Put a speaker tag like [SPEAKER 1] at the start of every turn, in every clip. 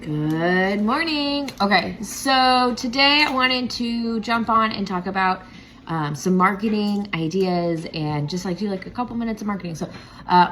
[SPEAKER 1] Good morning. Okay, so today I wanted to jump on and talk about some marketing ideas and just like do like a couple minutes of marketing. So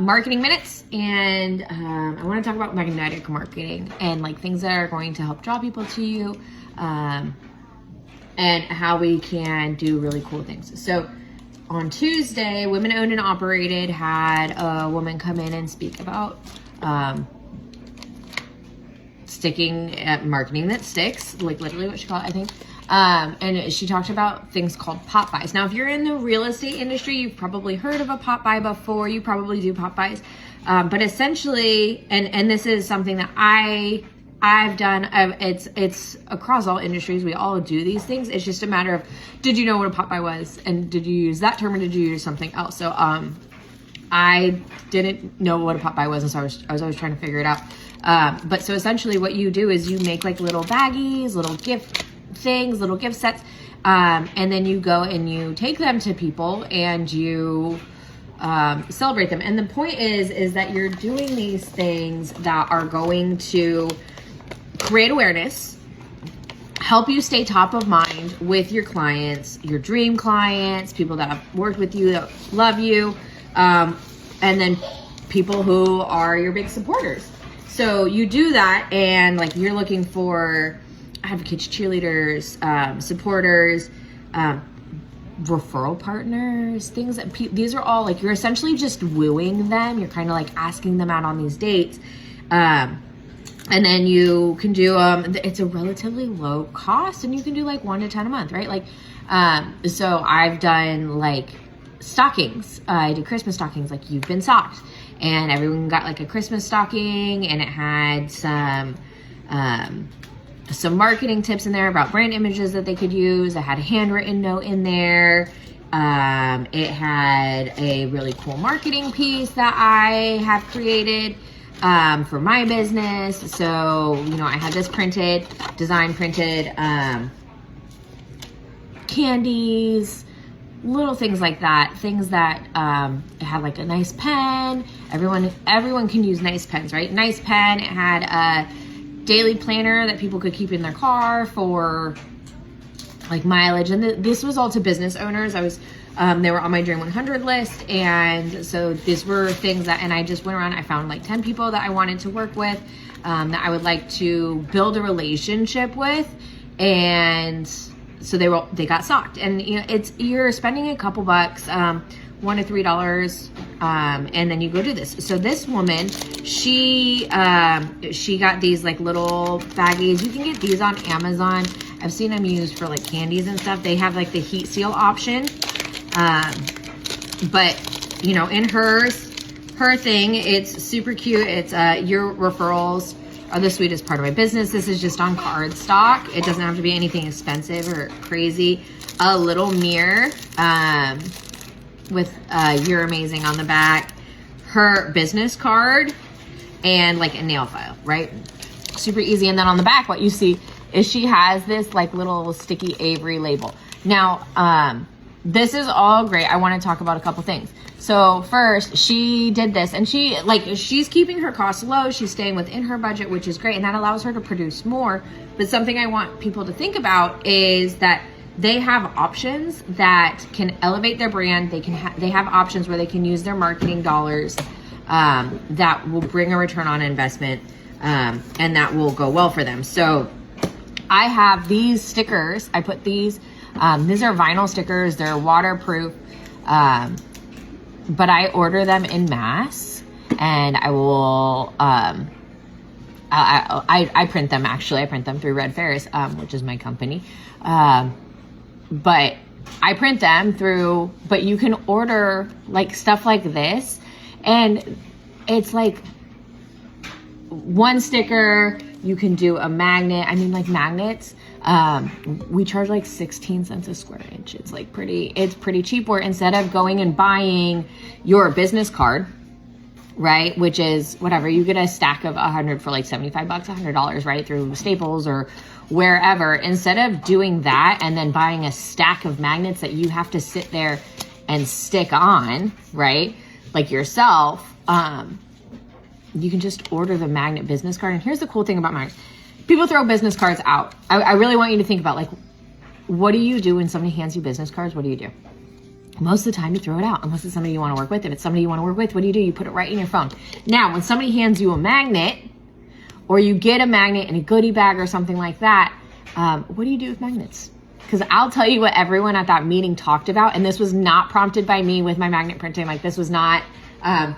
[SPEAKER 1] marketing minutes, and I want to talk about magnetic marketing and like things that are going to help draw people to you, and how we can do really cool things. So on Tuesday, Women Owned and Operated had a woman come in and speak about sticking at marketing that sticks, like literally what she called it, I think. And she talked about things called Pop-bys. Now, if you're in the real estate industry, you've probably heard of a Pop-by before. You probably do Pop-bys. But essentially, and this is something that I've done. It's across all industries. We all do these things. It's just a matter of, did you know what a Pop-by was? And did you use that term or did you use something else? So I didn't know what a Pop-by was, and so I was always trying to figure it out. But so essentially what you do is you make like little baggies, little gift things, little gift sets, and then you go and you take them to people and you celebrate them. And the point is that you're doing these things that are going to create awareness, help you stay top of mind with your clients, your dream clients, people that have worked with you, that love you, and then people who are your big supporters. So you do that, and like you're looking for advocates, cheerleaders, supporters, referral partners, things that these are all like, you're essentially just wooing them. You're kind of like asking them out on these dates. And then you can do, it's a relatively low cost, and you can do like 1 to 10 a month, right? Like, so I've done like stockings. I did Christmas stockings, like You've Been Socked. And everyone got like a Christmas stocking, and it had some marketing tips in there about brand images that they could use. I had a handwritten note in there. It had a really cool marketing piece that I have created for my business. So, you know, I had this design printed, candies, little things like that, things that it had like a nice pen. Everyone can use nice pens, right? Nice pen. It had a daily planner that people could keep in their car for like mileage. And this was all to business owners. They were on my Dream 100 list. And so these were things that, and I just went around, I found like 10 people that I wanted to work with, that I would like to build a relationship with. And so they got socked, and you know, you're spending a couple bucks, $1 to $3, and then you go do this. So this woman, she got these like little baggies. You can get these on Amazon. I've seen them used for like candies and stuff. They have like the heat seal option, but you know, in her thing, it's super cute. It's your referrals are the sweetest part of my business. This is just on card stock. It doesn't have to be anything expensive or crazy. A little mirror with You're Amazing on the back, her business card, and like a nail file, right? Super easy. And then on the back, what you see is she has this like little sticky Avery label. Now, this is all great. I want to talk about a couple things. So first, she did this, and she's keeping her costs low. She's staying within her budget, which is great, and that allows her to produce more. But something I want people to think about is that they have options that can elevate their brand. They have options where they can use their marketing dollars that will bring a return on investment, and that will go well for them. So I have these stickers. I put these are vinyl stickers. They're waterproof. But I order them in mass, and I will, I print them, actually. I print them through Red Ferrous, which is my company. But I print them through, but you can order like stuff like this, and it's like one sticker. You can do a magnet. I mean, like magnets, we charge like 16 cents a square inch. It's like it's pretty cheap, where instead of going and buying your business card, right, which is whatever, you get a stack of 100 for like 75 bucks, $100, right, through Staples or wherever. Instead of doing that and then buying a stack of magnets that you have to sit there and stick on, right, like yourself, you can just order the magnet business card. And here's the cool thing about magnets. people throw business cards out. I really want you to think about, like, what do you do when somebody hands you business cards? What do you do? Most of the time you throw it out, unless it's somebody you want to work with. If it's somebody you want to work with, what do? You put it right in your phone. Now, when somebody hands you a magnet, or you get a magnet in a goodie bag or something like that, what do you do with magnets? Because I'll tell you what everyone at that meeting talked about, and this was not prompted by me with my magnet printing. Like, this was not,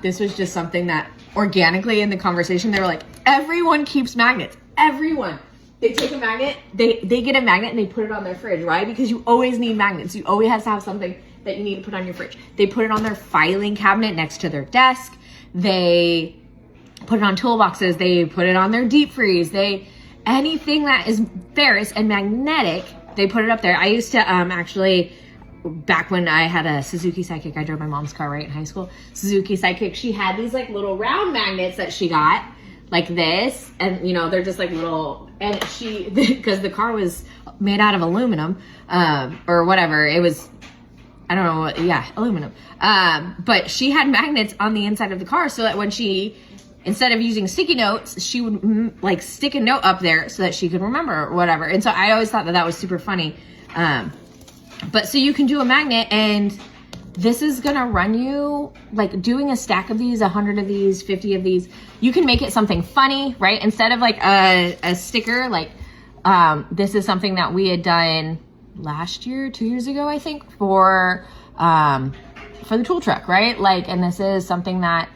[SPEAKER 1] this was just something that organically in the conversation, they were like, everyone keeps magnets. Everyone. They take a magnet, they get a magnet and they put it on their fridge. Why? Because you always need magnets. You always have to have something that you need to put on your fridge. They put it on their filing cabinet next to their desk. They put it on toolboxes. They put it on their deep freeze. Anything that is ferrous and magnetic, they put it up there. I used to actually, back when I had a Suzuki Sidekick, I drove my mom's car right in high school. Suzuki Sidekick, she had these like little round magnets that she got like this, and you know, they're just like little, and she, because the car was made out of aluminum, or whatever, it was, I don't know what, yeah, aluminum. But she had magnets on the inside of the car so that when she, instead of using sticky notes, she would like stick a note up there so that she could remember or whatever. And so I always thought that was super funny. But so you can do a magnet, and this is gonna run you, like doing a stack of these, 100 of these, 50 of these, you can make it something funny, right? Instead of like a sticker, like this is something that we had done last year, 2 years ago, I think, for the tool truck, right? Like, and this is something that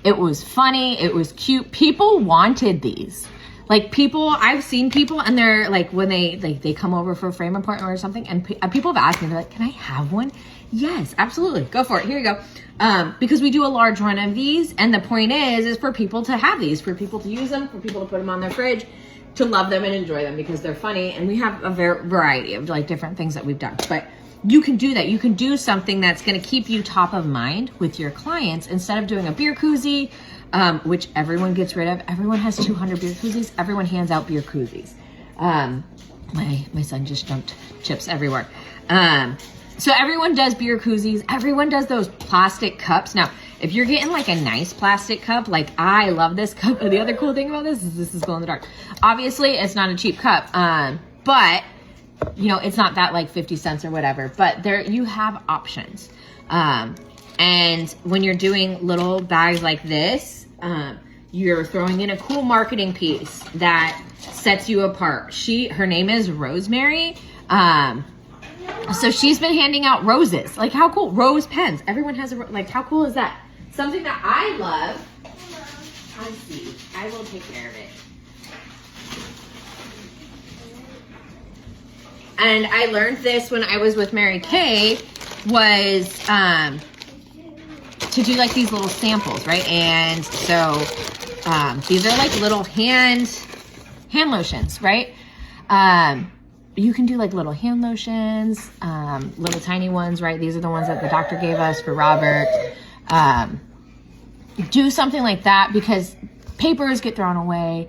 [SPEAKER 1] it was funny, it was cute. People wanted these. Like people, I've seen people, and they're like, when they come over for a frame appointment or something, and people have asked me, they're like, can I have one? Yes, absolutely. Go for it. Here you go. Because we do a large run of these, and the point is for people to have these, for people to use them, for people to put them on their fridge, to love them and enjoy them because they're funny. And we have a variety of like different things that we've done, but you can do that. You can do something that's going to keep you top of mind with your clients instead of doing a beer koozie, which everyone gets rid of. Everyone has 200 beer koozies. Everyone hands out beer koozies. My son just dumped chips everywhere. So everyone does beer koozies. Everyone does those plastic cups. Now, if you're getting like a nice plastic cup, like I love this cup. The other cool thing about this is glow in the dark. Obviously, it's not a cheap cup, but you know, it's not that like 50 cents or whatever, but there you have options. And when you're doing little bags like this, you're throwing in a cool marketing piece that sets you apart. Her name is Rosemary. So she's been handing out roses. Like, how cool? Rose pens. Everyone has like, how cool is that? Something that I love. I see. I will take care of it. And I learned this when I was with Mary Kay, was to do like these little samples, right? And so these are like little hand lotions, right? You can do like little hand lotions, little tiny ones, right? These are the ones that the doctor gave us for Robert. Do something like that because papers get thrown away.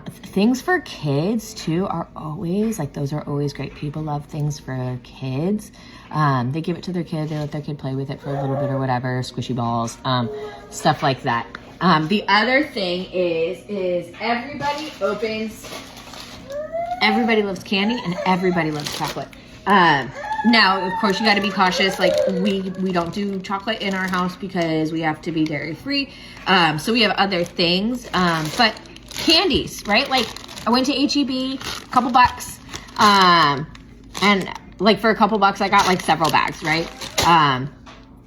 [SPEAKER 1] Things for kids too are always, like, those are always great. People love things for kids. They give it to their kid, they let their kid play with it for a little bit or whatever, squishy balls, stuff like that. The other thing is everybody loves candy and everybody loves chocolate. Now, of course, you got to be cautious. Like we don't do chocolate in our house because we have to be dairy free. So we have other things, but candies, right? Like I went to HEB, a couple bucks, and like for a couple bucks, I got like several bags, right? And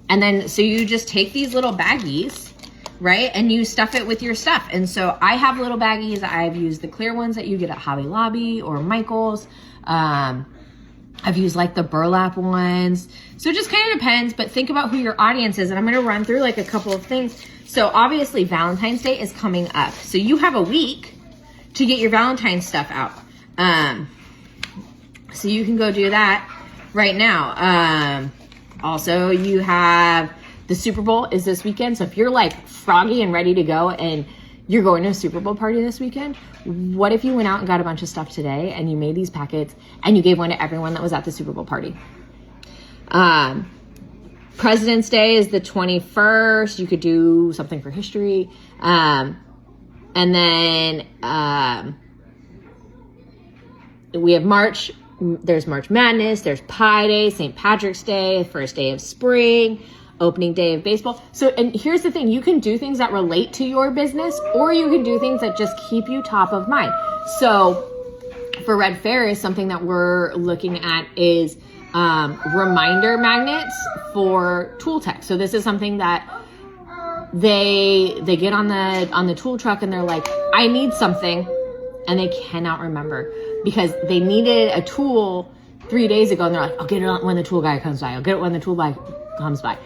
[SPEAKER 1] then, so you just take these little baggies, right? And you stuff it with your stuff. And so I have little baggies. I've used the clear ones that you get at Hobby Lobby or Michael's. I've used like the burlap ones. So it just kind of depends, but think about who your audience is. And I'm going to run through like a couple of things. So obviously Valentine's Day is coming up. So you have a week to get your Valentine's stuff out. So you can go do that right now. Also you have the Super Bowl is this weekend. So if you're like froggy and ready to go and you're going to a Super Bowl party this weekend, what if you went out and got a bunch of stuff today and you made these packets and you gave one to everyone that was at the Super Bowl party? President's Day is the 21st. You could do something for history. And then we have March, there's March Madness, there's Pi Day, St. Patrick's Day, first day of spring, opening day of baseball. So, and here's the thing, you can do things that relate to your business, or you can do things that just keep you top of mind. So for Red Ferrous, something that we're looking at is reminder magnets for tool tech. So this is something that they get on the tool truck and they're like, I need something, and they cannot remember because they needed a tool 3 days ago, and they're like, I'll get it when the tool guy comes by. I'll get it when the tool guy comes by.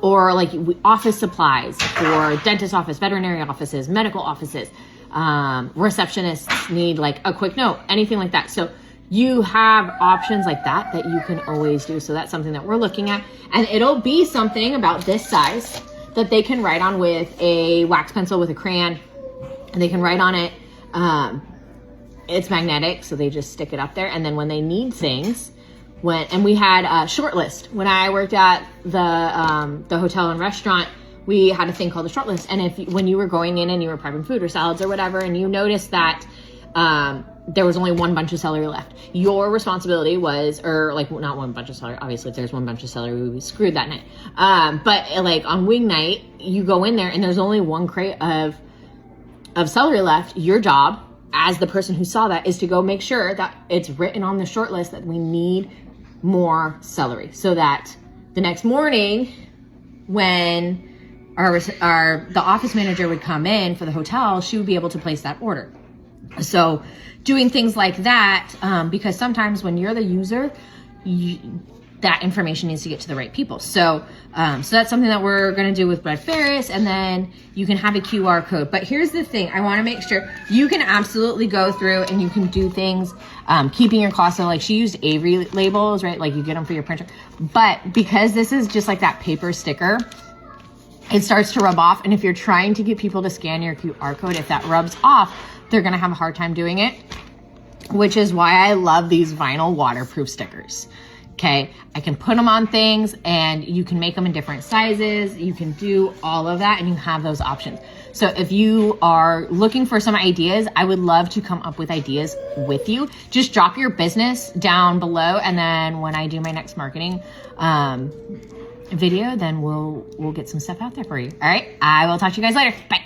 [SPEAKER 1] Or like office supplies for dentist office, veterinary offices, medical offices. Receptionists need like a quick note, anything like that. So you have options like that you can always do. So that's something that we're looking at, and it'll be something about this size that they can write on with a wax pencil, with a crayon, and they can write on it. It's magnetic, so they just stick it up there, and then when they need things, and we had a short list when I worked at the hotel and restaurant. We had a thing called a short list, and when you were going in and you were prepping food or salads or whatever, and you noticed that there was only one bunch of celery left, your responsibility was, or like not one bunch of celery, obviously if there's one bunch of celery, we would be screwed that night. But like on wing night, you go in there and there's only one crate of celery left. Your job as the person who saw that is to go make sure that it's written on the short list that we need more celery, so that the next morning when the office manager would come in for the hotel, she would be able to place that order. So doing things like that, because sometimes when you're the user, that information needs to get to the right people. So that's something that we're going to do with Red Ferrous, and then you can have a QR code. But here's the thing, I want to make sure you can absolutely go through and you can do things, keeping your costs. So like she used Avery labels, right? Like you get them for your printer, but because this is just like that paper sticker, it starts to rub off. And if you're trying to get people to scan your QR code, if that rubs off, they're going to have a hard time doing it, which is why I love these vinyl waterproof stickers. Okay, I can put them on things, and you can make them in different sizes. You can do all of that, and you have those options. So if you are looking for some ideas, I would love to come up with ideas with you. Just drop your business down below, and then when I do my next marketing video, then we'll get some stuff out there for you. All right, I will talk to you guys later. Bye.